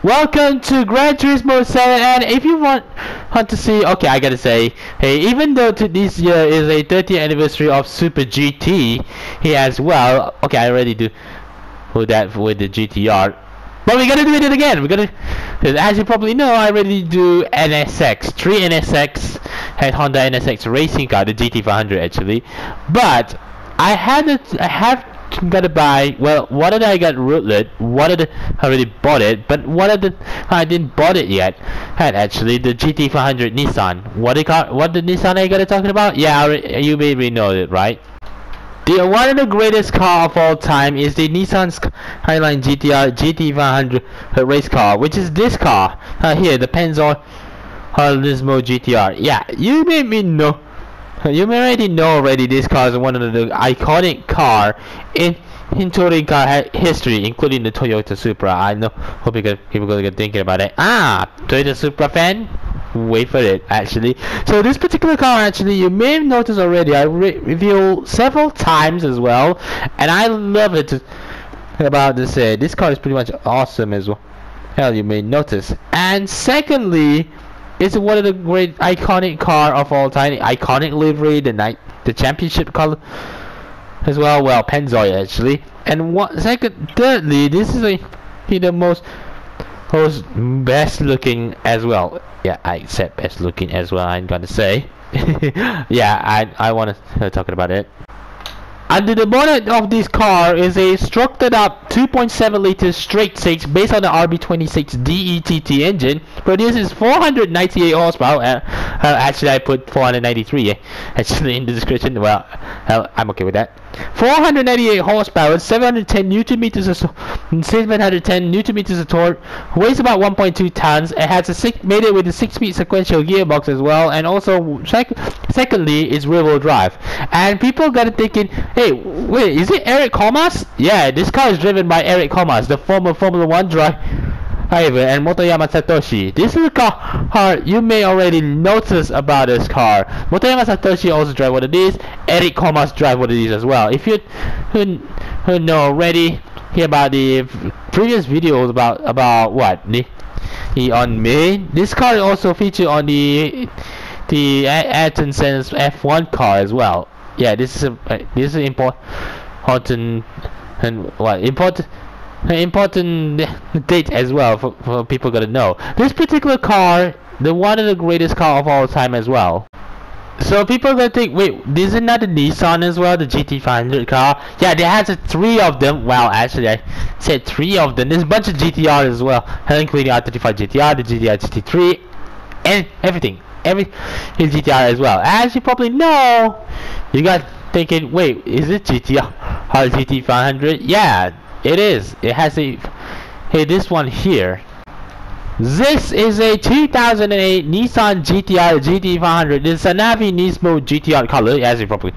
Welcome to Gran Turismo 7, and if you want to see, okay, I gotta say, hey, even though this year is a 30th anniversary of Super GT here as well, okay, I already do that with the GT-R, but we're gonna do it again. We're gonna, as you probably know, I already do NSX, 3 NSX, had Honda NSX racing car, the GT500 actually, but I have gotta buy, well, one of them I got rootless, one of them I already bought it, but one of them I didn't bought it yet, had actually the GT500 Nissan. What the Nissan I gotta talking about? Yeah, you maybe know it, right? One of the greatest car of all time is the Nissan Skyline GT-R GT500 race car, which is this car here, the Pennzoil Nismo GT-R. Yeah, you made me know. You may already know this car is one of the iconic car in touring car history, including the Toyota Supra. I know, hope people gonna get thinking about it. Toyota Supra fan? Wait for it, actually. So this particular car, actually, you may have noticed already, I reviewed several times as well, and I love it about this. This car is pretty much awesome as well. Hell, you may notice. And secondly, it's one of the great iconic car of all time, iconic livery, the championship color as well. Well, Pennzoil actually. And thirdly, this is the most best looking as well. Yeah, I said best looking as well. I'm gonna say. Yeah, I want to talk about it. Under the bonnet of this car is a structured up 2.7 liter straight 6 based on the RB26 DETT engine. Produces 498 horsepower. Actually, I put 493 actually in the description. Well, I'm okay with that. 498 horsepower, 710 newton meters of 710 newton meters of torque. Weighs about 1.2 tons. It has made it with a 6-speed sequential gearbox as well, and also secondly is rear-wheel drive. And people got thinking, hey, wait, is it Erik Comas? Yeah, this car is driven by Erik Comas, the former Formula 1 driver, and Motoyama Satoshi. This is a car you may already notice about this car. Motoyama Satoshi also drive what it is. Erik Comas drive what it is as well. If you who know already, hear about the previous videos about what the on me. This car also featured on the Ayrton Senna's F1 car as well. Yeah, this is important and what important date as well for people gotta know. This particular car, one of the greatest car of all time as well. So people gonna think, wait, this is not the Nissan as well, the GT500 car? Yeah, there has 3 of them. Well, actually I said 3 of them. There's a bunch of GT-R as well, including R35 GT-R, the GT-R GT3, and everything. Every GT-R as well. As you probably know, you got thinking, wait, is it GT-R GT500? Yeah, it is. It has this one here. This is a 2008 Nissan GT-R GT500. It's a Xanavi Nismo GT-R color, as you probably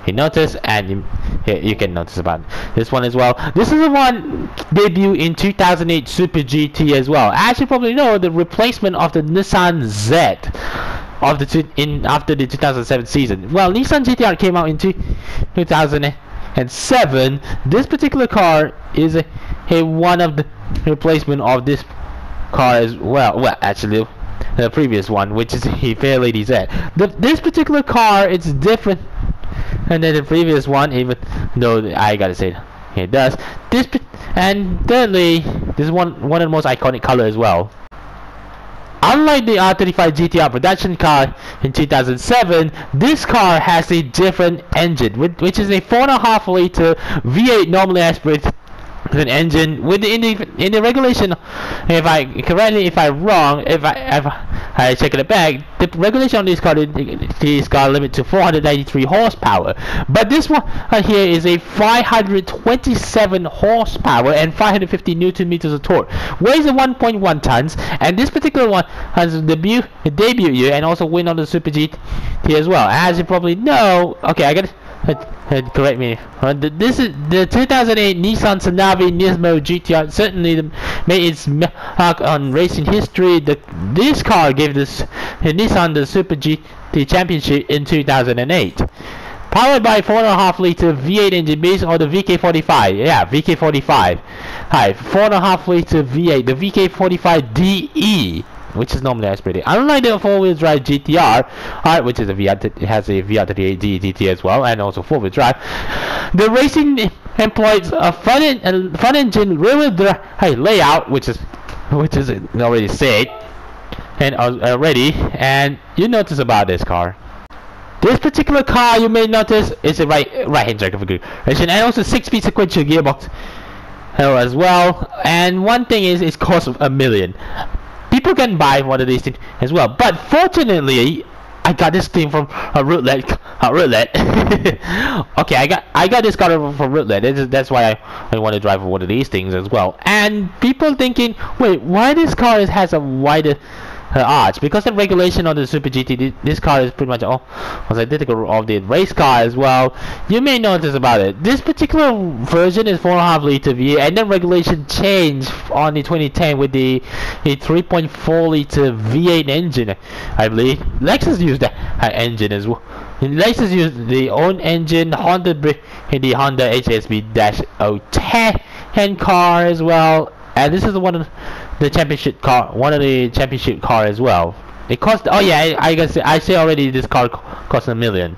notice, and you can notice about this one as well. This is the one debut in 2008 Super GT as well. As you probably know, the replacement of the Nissan Z after the 2007 season. Well, Nissan GT-R came out in 2007. This particular car is one of the replacement of this car as well. Well, actually, the previous one, which is a Fair Lady Z. This particular car, it's different than the previous one, even though I gotta say it does. And thirdly, this is one of the most iconic color as well. Unlike the R35 GT-R production car in 2007, this car has a different engine, which is a 4.5 liter V8 normally aspirated engine with in the regulation. If I'm wrong, if I check it back, the regulation on this car limit to 493 horsepower. But this one here is a 527 horsepower and 550 newton meters of torque. Weighs 1.1 tons, and this particular one has a debut year and also win on the Super GT as well. As you probably know, okay, I got correct me. This is the 2008 Nissan Xanavi Nismo GT-R. Certainly made its mark on racing history. This car gave Nissan the Super GT championship in 2008. powered by 4.5-liter V8 engine based on the VK45. Yeah, VK45. Hi, 4.5-liter V8, the VK45DE, which is normally aspirated. Unlike the four-wheel drive GT-R, which is a VR, it has a VR38D GT as well, and also four-wheel drive. The racing employs a front engine rear-wheel drive layout, which is already said, and already. And you notice about this car. This particular car, you may notice, is a right-hand drive configuration, and also 6-speed sequential gearbox as well. And one thing is, it costs $1 million. People can buy one of these things as well, but fortunately, I got this thing from a roulette. Okay, I got this car from roulette. That's why I want to drive one of these things as well. And people thinking, wait, why this car has a wider arch? Because the regulation on the Super GT, this car is pretty much identical of the race car as well. You may notice about it. This particular version is 4.5-liter V8, and then regulation changed on the 2010 with the 3.4-liter V8 engine. I believe Lexus used that engine as well. Lexus used the own engine, the Honda HSB-010 car as well. And this is one of the championship car, as well. It cost, oh yeah, I say already, this car cost $1 million.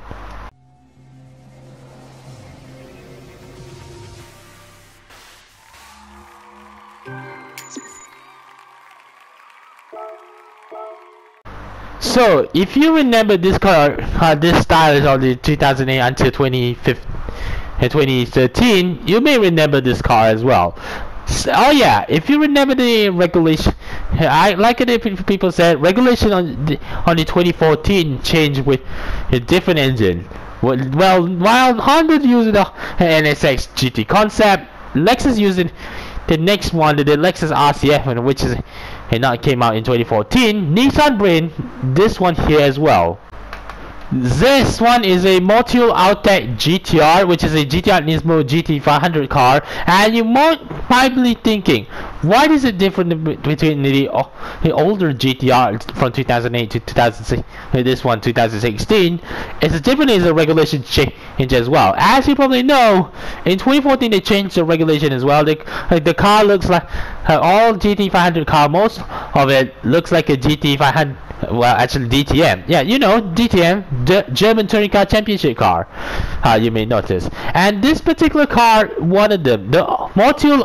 So if you remember this car, this style is on the 2008 until 2013, you may remember this car as well. So, oh yeah, if you remember the regulation, I like it if people said regulation on the 2014 changed with a different engine. Well, while Honda using the NSX GT concept, Lexus using the next one, the Lexus RCF, which is not came out in 2014. Nissan bring this one here as well. This one is a Motul Autech GT-R, which is a GT-R Nismo GT500 car, and you might be thinking, why is it different between the older GT-R from 2008 to 2006, this one 2016? It's different is a regulation change as well. As you probably know, in 2014 they changed the regulation as well. The car looks like all GT500 car, most of it looks like a GT500. Well, actually DTM. Yeah, you know, DTM, the German touring car championship car. You may notice. And this particular car, one of them, the Motul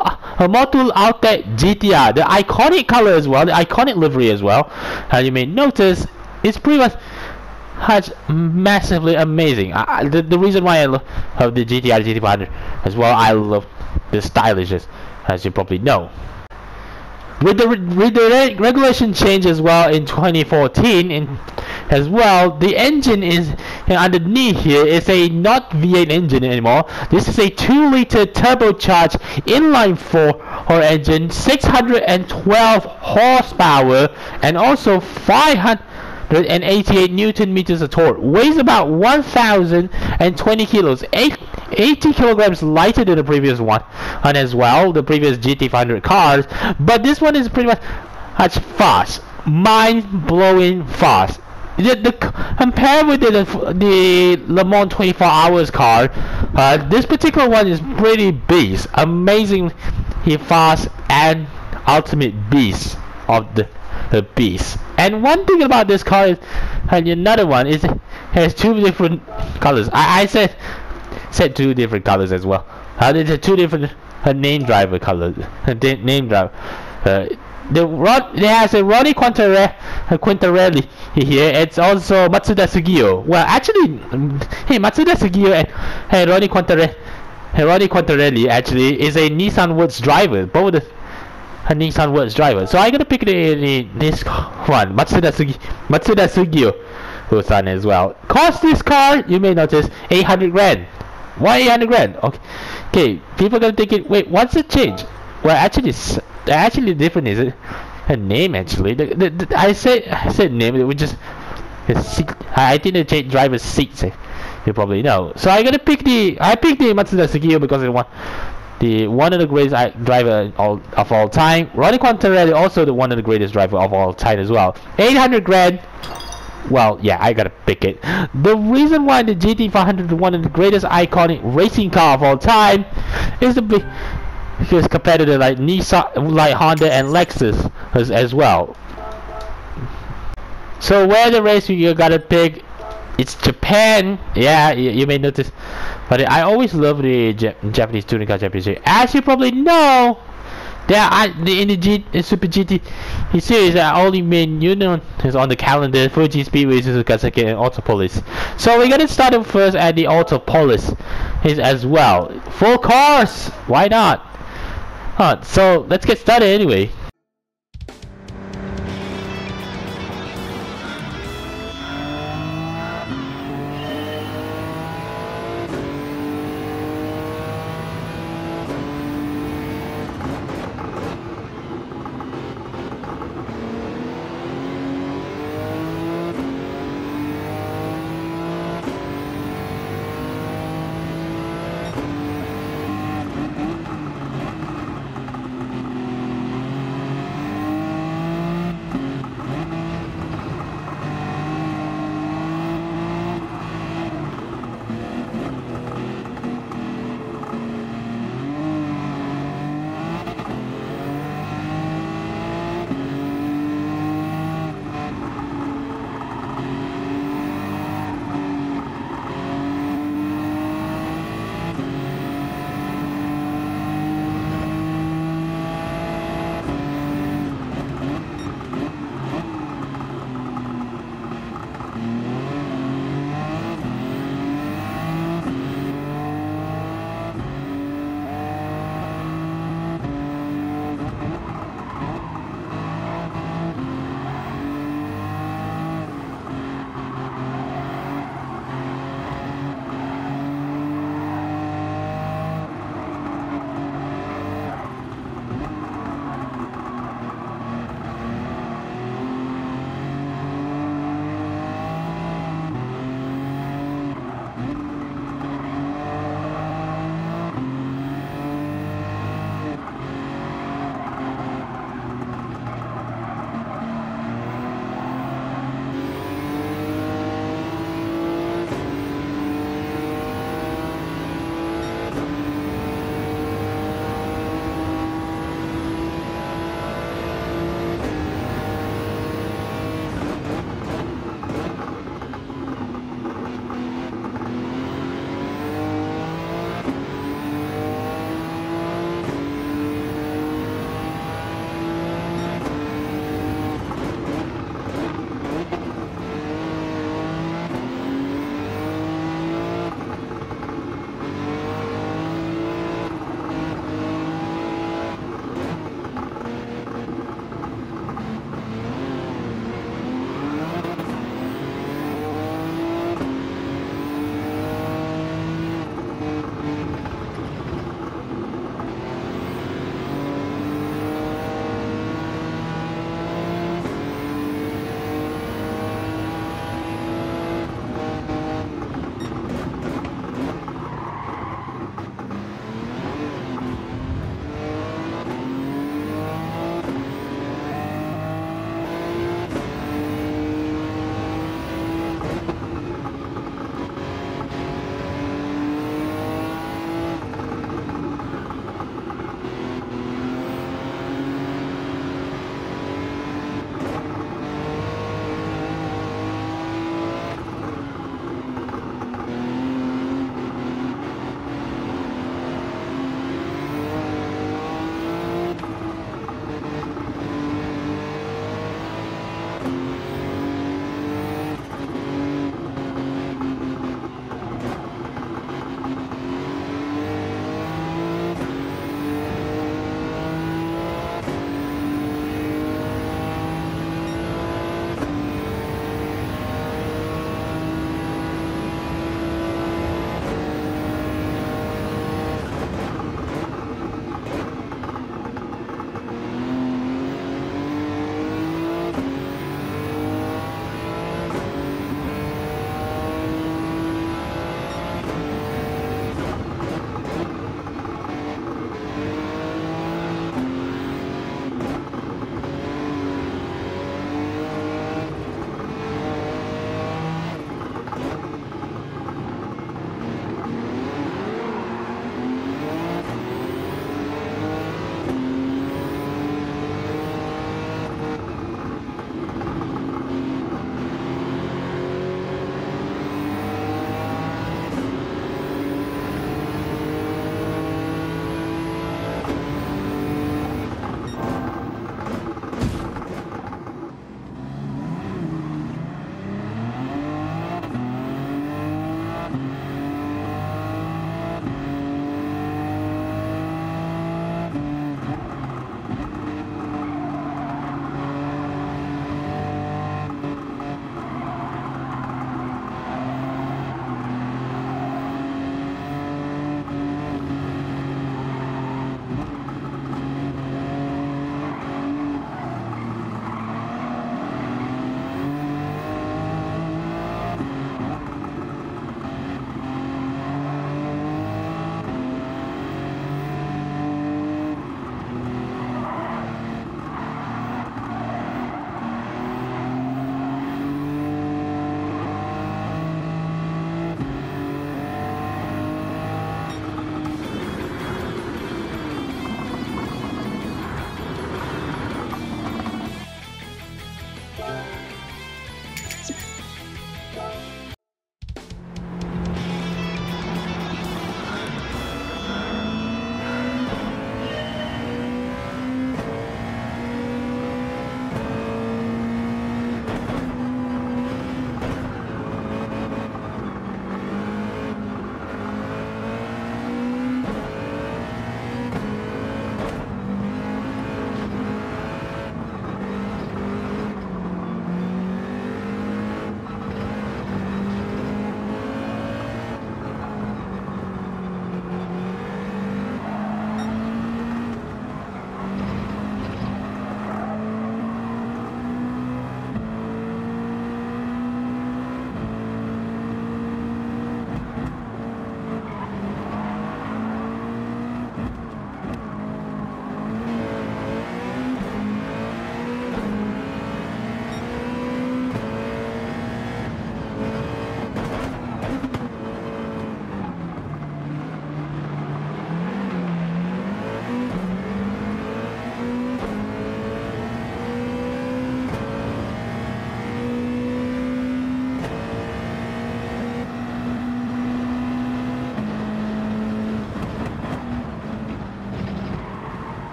Autech GT-R, the iconic color as well, the iconic livery as well. You may notice, it's pretty much massively amazing. The reason why I love the GT-R GT500 as well, I love the stylishness, as you probably know. With the regulation change as well in 2014, as well, the engine is underneath here is a not V8 engine anymore. This is a 2-liter turbocharged inline-4 engine, 612 horsepower, and also 588 Newton meters of torque. Weighs about 1,020 kilos, 80 kilograms lighter than the previous one, and as well the previous GT500 cars. But this one is pretty much fast, mind-blowing fast. Compared with the Le Mans 24 hours car, this particular one is pretty beast, amazingly fast and ultimate beast of the beast. And one thing about this car is, and another one is, it has two different colors. I said two different colors as well. There's two different name driver colors. Name driver. It has a Ronnie Quintarelli here. It's also Matsuda Sugio. Well, actually, hey, Matsuda Sugio and Ronnie Quintarelli actually is a Nissan Works driver. Both a Nissan Works driver. So I'm gonna pick this one, Matsuda Sugio, who's son as well. Cost this car, you may notice, 800 grand. Why 800 grand? Okay, people are gonna think it. Wait, what's the change? Well, actually different is it? A name actually. I said name. It would just. I think they changed driver's seats. You probably know. So I picked the Matsuda Sugio because it one of the greatest driver of all time. Ronnie Quintarelli also one of the greatest driver of all time as well. 800 grand. Well, yeah, I gotta pick it. The reason why the GT500 is one of the greatest iconic racing car of all time is because competitor like Nissan, like Honda and Lexus as well. So where the race you gotta pick, it's Japan. Yeah, you may notice, but I always love the Japanese touring car championship. As you probably know, in the Super GT series, the only main unit is on the calendar: Fuji Speedway, Suzuka, and Autopolis. So we're gonna start off first at the Autopolis as well. Full cars, why not? So let's get started anyway.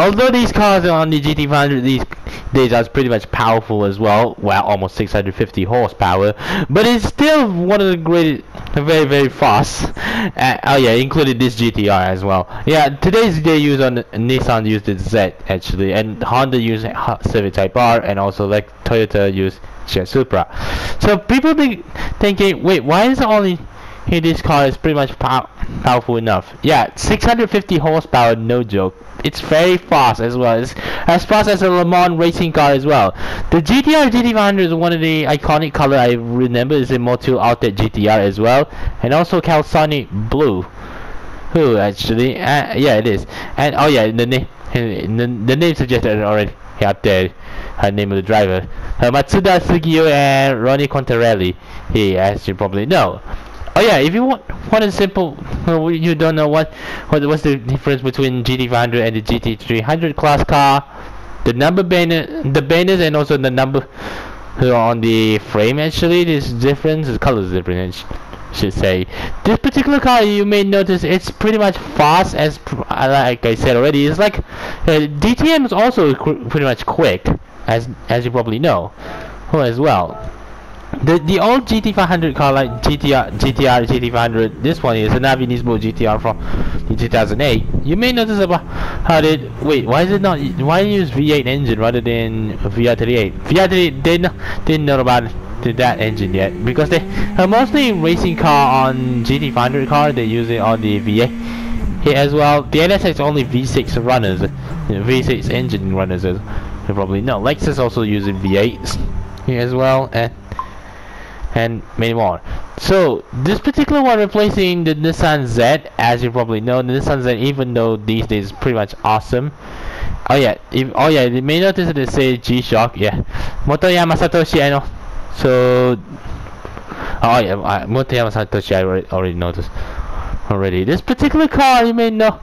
Although these cars on the GT500 these days are pretty much powerful as well, well, almost 650 horsepower, but it's still one of the great, very, very fast. Oh yeah, including this GT-R as well. Yeah, today's they use on Nissan used the Z actually, and Honda use Civic Type R, and also like Toyota use Jet Supra. So people thinking, wait, why is it only here? This car is pretty much powerful enough. Yeah, 650 horsepower, no joke. It's very fast as well. It's as fast as a Le Mans racing car as well. The GT-R GT500 is one of the iconic color I remember is a Motul Autech GT-R as well, and also Calsonic Blue. Who actually? Yeah, it is. And oh yeah, the name suggested already up there. Her name of the driver, Matsuda Sugio and Ronnie Contarelli. He, as you probably know. Oh yeah, if you want a simple, you don't know what's the difference between GT500 and the GT300 class car, the number the banners, and also the number on the frame. Actually, this difference, the color is different. I should say. This particular car, you may notice, it's pretty much fast, as like I said already. It's like DTM is also pretty much quick, as you probably know, as well. The old GT500 car like GT-R GT500, this one is a Xanavi Nismo GT-R from 2008. You may notice about how why is it not, why use V8 engine rather than VR38? VR38 didn't know about that engine yet, because they mostly racing car on GT500 car, they use it on the V8 here as well. The NSX only V6 runners, V6 engine runners, as you probably know. Lexus also using V8s here as well, and many more. So this particular one replacing the Nissan Z, as you probably know. The Nissan Z, even though these days is pretty much awesome. Oh yeah, you may notice that they say G-Shock. Yeah, Motoyama Satoshi, I know. So oh yeah, Motoyama Satoshi, I already noticed already. This particular car, you may know,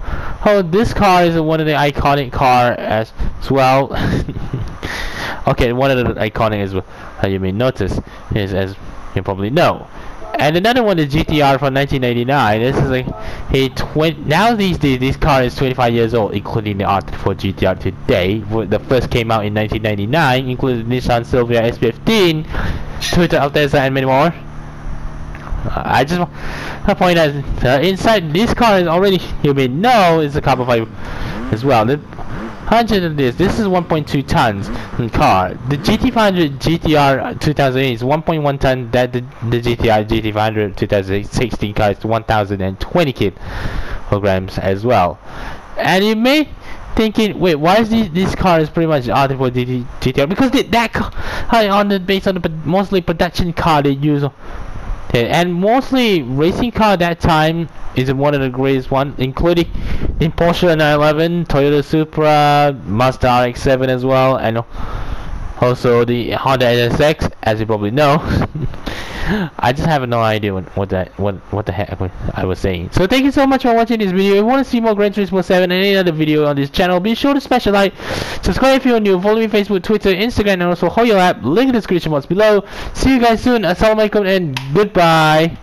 oh, this car is one of the iconic car as well. Okay, one of the iconic as well, you may notice, is, as you probably know. And another one is GT-R from 1989. This is like now these days this car is 25 years old, including the art for GT-R today. The first came out in 1999, including Nissan Silvia S15, Toyota Altezza, and many more. I just want to point out inside this car is already, you may know, is a carbon fiber as well. The 100 of this is 1.2 tons in car. The GT500 GT-R 2008 is 1.1 ton. That the GT-R GT500 2016 car is 1,020 kilograms as well. And you may thinking, wait, why is this car is pretty much out for GT-R? Because that car based on the mostly production car they use. And mostly racing car at that time is one of the greatest one, including in Porsche 911, Toyota Supra, Mazda RX-7 as well, and also the Honda NSX, as you probably know. I just have no idea what the heck I was saying. So thank you so much for watching this video. If you want to see more Gran Turismo 7 and any other video on this channel, be sure to smash a like, subscribe if you're new, follow me on Facebook, Twitter, Instagram, and also Hoyo app. Link in the description box below. See you guys soon. Assalamualaikum and goodbye.